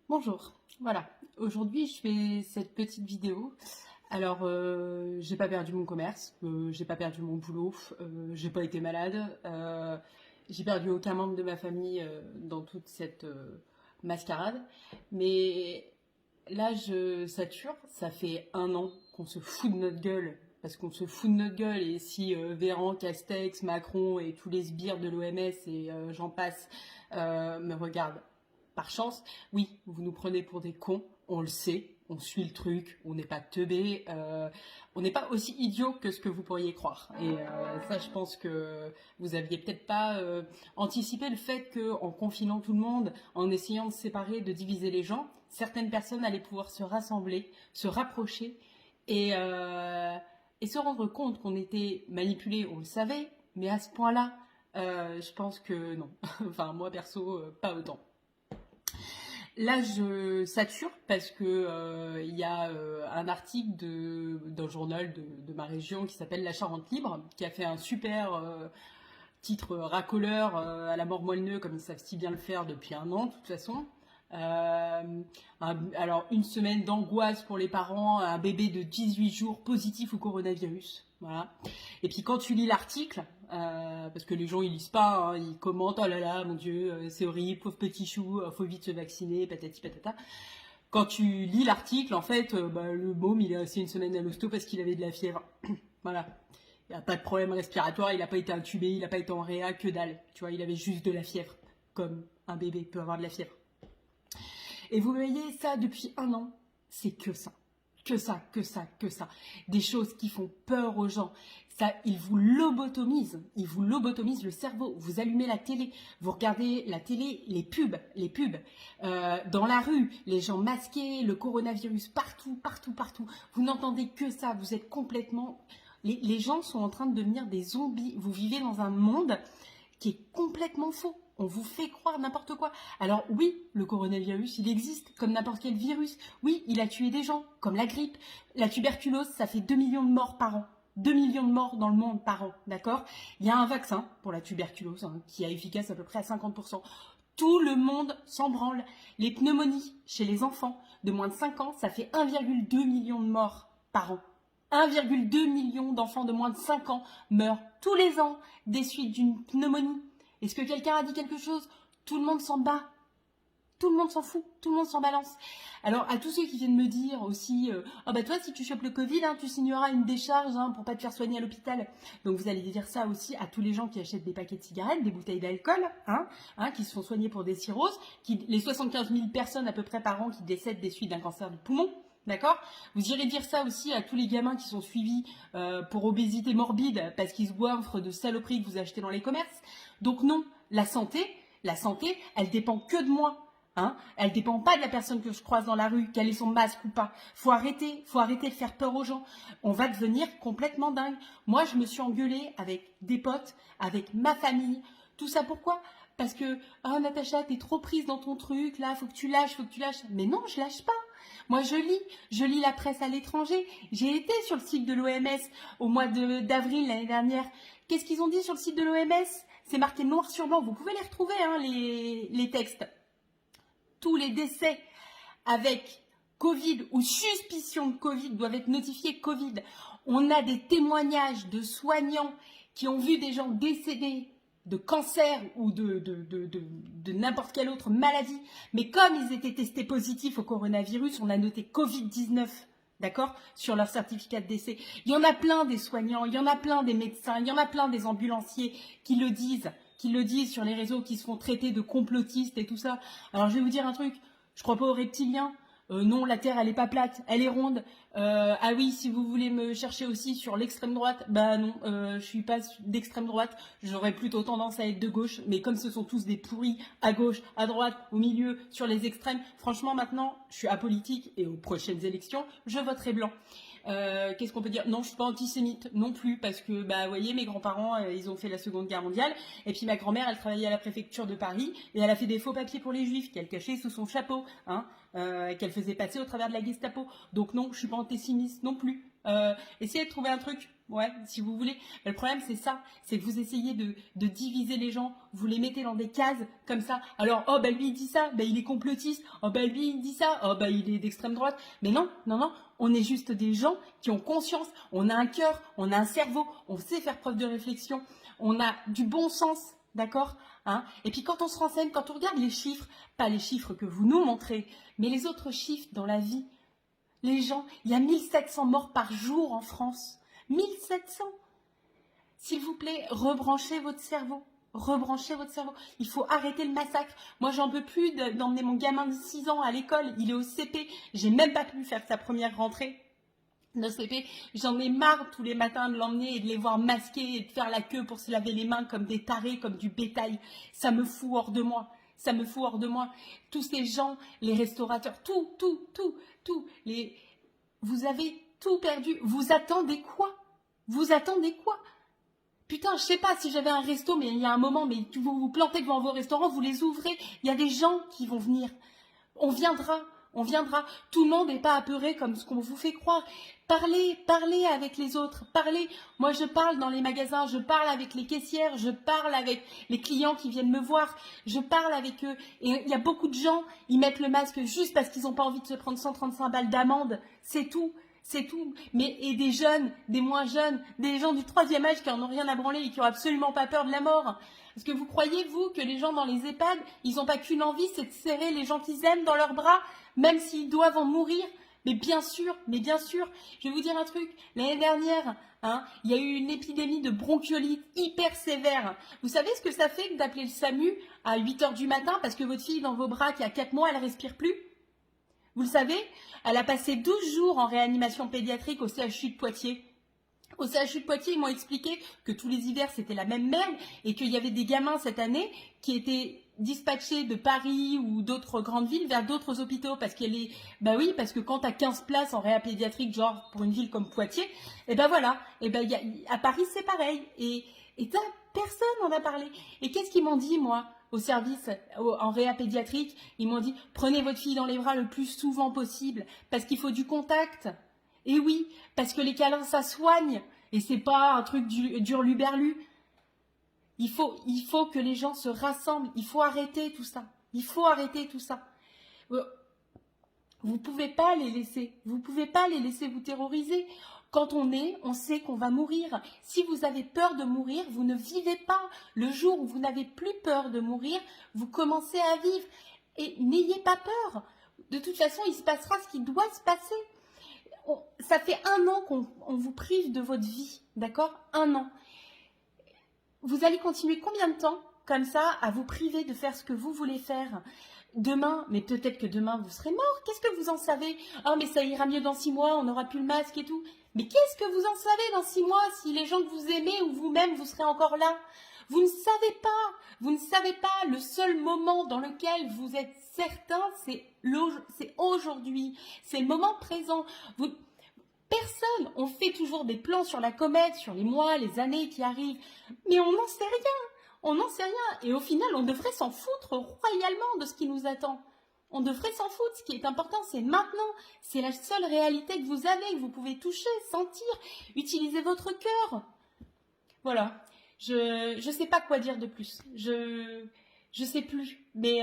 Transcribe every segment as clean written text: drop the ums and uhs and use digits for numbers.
Bonjour, voilà. Aujourd'hui, je fais cette petite vidéo. Alors, j'ai pas perdu mon commerce, j'ai pas perdu mon boulot, j'ai pas été malade, j'ai perdu aucun membre de ma famille dans toute cette mascarade. Mais là, je sature. Ça fait un an qu'on se fout de notre gueule. Parce qu'on se fout de notre gueule. Et si Véran, Castex, Macron et tous les sbires de l'OMS et j'en passe me regardent par chance, oui, vous nous prenez pour des cons, on le sait, on suit le truc, on n'est pas teubés, on n'est pas aussi idiots que ce que vous pourriez croire. Et ça, je pense que vous aviez peut-être pas anticipé le fait qu'en confinant tout le monde, en essayant de séparer, de diviser les gens, certaines personnes allaient pouvoir se rassembler, se rapprocher et se rendre compte qu'on était manipulés, on le savait, mais à ce point-là, je pense que non. Enfin, moi perso, pas autant. Là, je sature parce que il y a un article d'un journal de ma région qui s'appelle La Charente Libre, qui a fait un super titre racoleur à la mort moelleux, comme ils savent si bien le faire depuis un an, de toute façon. Alors, une semaine d'angoisse pour les parents, un bébé de 18 jours positif au coronavirus. Voilà. Et puis quand tu lis l'article, parce que les gens ils lisent pas, hein, ils commentent, oh là là, mon Dieu, c'est horrible, pauvre petit chou, faut vite se vacciner, patati patata. Quand tu lis l'article, en fait, le môme il est resté une semaine à l'hosto parce qu'il avait de la fièvre. Voilà. Il n'a pas de problème respiratoire, il n'a pas été intubé, il n'a pas été en réa, que dalle. Tu vois, il avait juste de la fièvre, comme un bébé peut avoir de la fièvre. Et vous voyez ça depuis un an, c'est que ça. Que ça, que ça, que ça. Des choses qui font peur aux gens. Ça, ils vous lobotomisent. Ils vous lobotomisent le cerveau. Vous allumez la télé, vous regardez la télé, les pubs. Dans la rue, les gens masqués, le coronavirus partout, partout, partout. Vous n'entendez que ça. Vous êtes complètement... Les gens sont en train de devenir des zombies. Vous vivez dans un monde qui est complètement faux. On vous fait croire n'importe quoi. Alors oui, le coronavirus, il existe comme n'importe quel virus. Oui, il a tué des gens, comme la grippe. La tuberculose, ça fait 2 millions de morts par an. 2 millions de morts dans le monde par an, d'accord? Il y a un vaccin pour la tuberculose qui est efficace à peu près à 50%. Tout le monde s'en branle. Les pneumonies chez les enfants de moins de 5 ans, ça fait 1,2 million de morts par an. 1,2 million d'enfants de moins de 5 ans meurent tous les ans des suites d'une pneumonie. Est-ce que quelqu'un a dit quelque chose? Tout le monde s'en bat. Tout le monde s'en fout, tout le monde s'en balance. Alors, à tous ceux qui viennent me dire aussi, toi, si tu chopes le Covid, tu signeras une décharge pour pas te faire soigner à l'hôpital. Donc, vous allez dire ça aussi à tous les gens qui achètent des paquets de cigarettes, des bouteilles d'alcool, qui se font soigner pour des cirrhoses, les 75 000 personnes à peu près par an qui décèdent des suites d'un cancer du poumon. D'accord? Vous irez dire ça aussi à tous les gamins qui sont suivis pour obésité morbide parce qu'ils se goinfrent de saloperies que vous achetez dans les commerces. Donc non, la santé, elle dépend que de moi. Elle dépend pas de la personne que je croise dans la rue, quel est son masque ou pas. Faut arrêter de faire peur aux gens. On va devenir complètement dingue. Moi, je me suis engueulée avec des potes, avec ma famille. Tout ça pourquoi? Parce que, Natacha, t'es trop prise dans ton truc, là, faut que tu lâches. Mais non, je lâche pas. Moi, je lis la presse à l'étranger. J'ai été sur le site de l'OMS au mois d'avril l'année dernière. Qu'est-ce qu'ils ont dit sur le site de l'OMS? C'est marqué noir sur blanc. Vous pouvez les retrouver, les textes. Tous les décès avec Covid ou suspicion de Covid doivent être notifiés Covid. On a des témoignages de soignants qui ont vu des gens décédés de cancer ou de n'importe quelle autre maladie. Mais comme ils étaient testés positifs au coronavirus, on a noté Covid-19, d'accord, sur leur certificat de décès. Il y en a plein des soignants, il y en a plein des médecins, il y en a plein des ambulanciers qui le disent sur les réseaux, qui se font traiter de complotistes et tout ça. Alors je vais vous dire un truc, je crois pas aux reptiliens. Non, la Terre, elle est pas plate, elle est ronde. Ah oui, si vous voulez me chercher aussi sur l'extrême droite, bah non, je suis pas d'extrême droite. J'aurais plutôt tendance à être de gauche. Mais comme ce sont tous des pourris, à gauche, à droite, au milieu, sur les extrêmes, franchement, maintenant, je suis apolitique et aux prochaines élections, je voterai blanc. Qu'est-ce qu'on peut dire? Non, je suis pas antisémite non plus parce que, vous voyez, mes grands-parents, ils ont fait la Seconde Guerre mondiale. Et puis ma grand-mère, elle travaillait à la préfecture de Paris et elle a fait des faux papiers pour les juifs qu'elle cachait sous son chapeau, qu'elle faisait passer au travers de la Gestapo. Donc non, je suis pas antisémite non plus. Essayez de trouver un truc Ouais, si vous voulez. Mais le problème, c'est ça. C'est que vous essayez de diviser les gens. Vous les mettez dans des cases comme ça. Alors, oh, bah lui, il dit ça. Bah, il est complotiste. Oh, bah lui, il dit ça. Oh, bah il est d'extrême droite. Mais non, non, non. On est juste des gens qui ont conscience. On a un cœur. On a un cerveau. On sait faire preuve de réflexion. On a du bon sens. D'accord, hein? Et puis quand on se renseigne, quand on regarde les chiffres, pas les chiffres que vous nous montrez, mais les autres chiffres dans la vie, les gens, il y a 1700 morts par jour en France. 1700. S'il vous plaît, rebranchez votre cerveau. Rebranchez votre cerveau. Il faut arrêter le massacre. Moi, j'en peux plus d'emmener mon gamin de 6 ans à l'école. Il est au CP. J'ai même pas pu faire sa première rentrée de CP. J'en ai marre tous les matins de l'emmener et de les voir masquer et de faire la queue pour se laver les mains comme des tarés, comme du bétail. Ça me fout hors de moi. Ça me fout hors de moi. Tous ces gens, les restaurateurs, tout. Vous avez tout perdu. Vous attendez quoi? Vous attendez quoi? Putain, je sais pas si j'avais un resto, mais il y a un moment, mais vous vous plantez devant vos restaurants, vous les ouvrez, il y a des gens qui vont venir. On viendra, on viendra. Tout le monde n'est pas apeuré comme ce qu'on vous fait croire. Parlez avec les autres, parlez. Moi, je parle dans les magasins, je parle avec les caissières, je parle avec les clients qui viennent me voir, je parle avec eux. Et il y a beaucoup de gens, ils mettent le masque juste parce qu'ils n'ont pas envie de se prendre 135 balles d'amende. C'est tout. C'est tout. Mais, et des jeunes, des moins jeunes, des gens du troisième âge qui en ont rien à branler et qui ont absolument pas peur de la mort. Est-ce que vous croyez, vous, que les gens dans les EHPAD, ils n'ont pas qu'une envie, c'est de serrer les gens qu'ils aiment dans leurs bras, même s'ils doivent en mourir? Mais bien sûr, je vais vous dire un truc. L'année dernière, il y a eu une épidémie de bronchiolite hyper sévère. Vous savez ce que ça fait que d'appeler le SAMU à 8 h du matin parce que votre fille dans vos bras qui a 4 mois, elle respire plus? Vous le savez, elle a passé 12 jours en réanimation pédiatrique au CHU de Poitiers. Au CHU de Poitiers, ils m'ont expliqué que tous les hivers, c'était la même merde et qu'il y avait des gamins cette année qui étaient dispatchés de Paris ou d'autres grandes villes vers d'autres hôpitaux parce bah oui, parce que quand tu as 15 places en réa pédiatrique, genre pour une ville comme Poitiers, et ben voilà, et ben à Paris, c'est pareil. Et personne n'en a parlé. Et qu'est-ce qu'ils m'ont dit, moi, au service en réa pédiatrique? Ils m'ont dit, prenez votre fille dans les bras le plus souvent possible parce qu'il faut du contact. Et oui, parce que les câlins, ça soigne. Et c'est pas un truc d'hurluberlu. Il faut que les gens se rassemblent. Il faut arrêter tout ça. Il faut arrêter tout ça. Vous pouvez pas les laisser. Vous pouvez pas les laisser vous terroriser. Quand on sait qu'on va mourir. Si vous avez peur de mourir, vous ne vivez pas. Le jour où vous n'avez plus peur de mourir, vous commencez à vivre. Et n'ayez pas peur. De toute façon, il se passera ce qui doit se passer. Ça fait 1 an qu'on vous prive de votre vie, d'accord? 1 an. Vous allez continuer combien de temps comme ça à vous priver de faire ce que vous voulez faire? Demain, mais peut-être que demain vous serez mort. Qu'est-ce que vous en savez? Ah, mais ça ira mieux dans 6 mois, on n'aura plus le masque et tout. Mais qu'est-ce que vous en savez dans 6 mois si les gens que vous aimez ou vous-même vous serez encore là? Vous ne savez pas. Vous ne savez pas. Le seul moment dans lequel vous êtes certain, c'est aujourd'hui. C'est le moment présent. Personne. On fait toujours des plans sur la comète, sur les mois, les années qui arrivent. Mais on n'en sait rien. On n'en sait rien. Et au final, on devrait s'en foutre royalement de ce qui nous attend. On devrait s'en foutre. Ce qui est important, c'est maintenant. C'est la seule réalité que vous avez, que vous pouvez toucher, sentir. Utilisez votre cœur. Voilà. Je sais pas quoi dire de plus. Je sais plus. Mais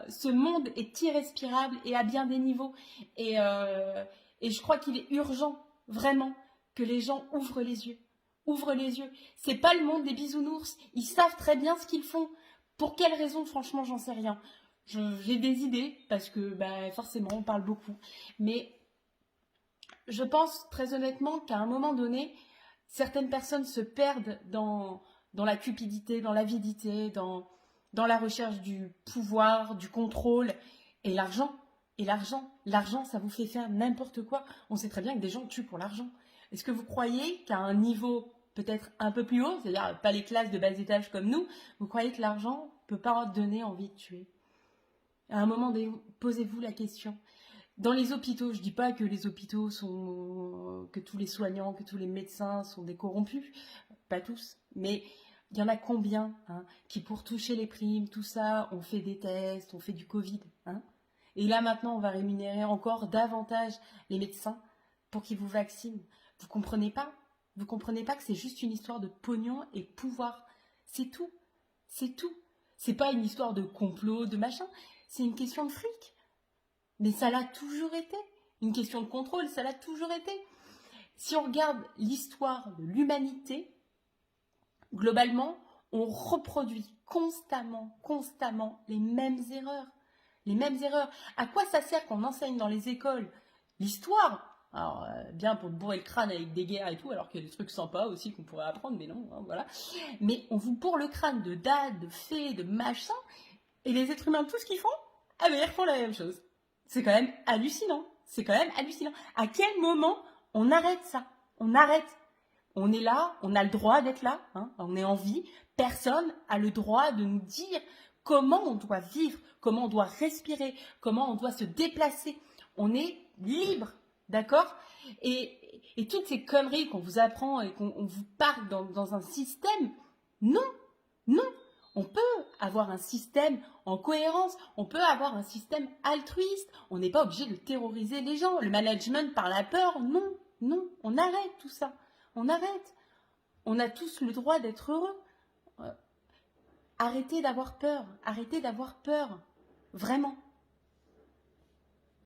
ce monde est irrespirable et à bien des niveaux. Et je crois qu'il est urgent, vraiment, que les gens ouvrent les yeux. Ouvrent les yeux. C'est pas le monde des bisounours. Ils savent très bien ce qu'ils font. Pour quelle raison, franchement, j'en sais rien. J'ai des idées, parce que forcément, on parle beaucoup. Mais je pense très honnêtement qu'à un moment donné, certaines personnes se perdent dans la cupidité, dans l'avidité, dans la recherche du pouvoir, du contrôle et l'argent. Et l'argent, ça vous fait faire n'importe quoi. On sait très bien que des gens tuent pour l'argent. Est-ce que vous croyez qu'à un niveau peut-être un peu plus haut, c'est-à-dire pas les classes de bas étage comme nous, vous croyez que l'argent ne peut pas donner envie de tuer? À un moment donné, posez-vous la question. Dans les hôpitaux, je ne dis pas que les hôpitaux sont, que tous les soignants, que tous les médecins sont des corrompus, pas tous, mais il y en a combien qui pour toucher les primes, tout ça, on fait des tests, on fait du Covid, et là maintenant on va rémunérer encore davantage les médecins pour qu'ils vous vaccinent. Vous comprenez pas? Vous comprenez pas que c'est juste une histoire de pognon et pouvoir. C'est tout. C'est tout. C'est pas une histoire de complot, de machin. C'est une question de fric. Mais ça l'a toujours été. Une question de contrôle, ça l'a toujours été. Si on regarde l'histoire de l'humanité, globalement, on reproduit constamment les mêmes erreurs. Les mêmes erreurs. À quoi ça sert qu'on enseigne dans les écoles l'histoire? Alors, bien pour te bourrer le crâne avec des guerres et tout, alors qu'il y a des trucs sympas aussi qu'on pourrait apprendre, mais non, hein, voilà. Mais on vous bourre le crâne de dates, de faits, de machins, et les êtres humains, tout ce qu'ils font, ah ben ils refont la même chose. C'est quand même hallucinant. C'est quand même hallucinant. À quel moment on arrête ça? On arrête. On est là, on a le droit d'être là, hein, on est en vie. Personne a le droit de nous dire comment on doit vivre, comment on doit respirer, comment on doit se déplacer. On est libre, d'accord? Et toutes ces conneries qu'on vous apprend et qu'on vous parle dans un système, non, non. On peut avoir un système en cohérence, on peut avoir un système altruiste. On n'est pas obligé de terroriser les gens. Le management par la peur, non, non. On arrête tout ça. On arrête. On a tous le droit d'être heureux. Arrêtez d'avoir peur. Arrêtez d'avoir peur. Vraiment.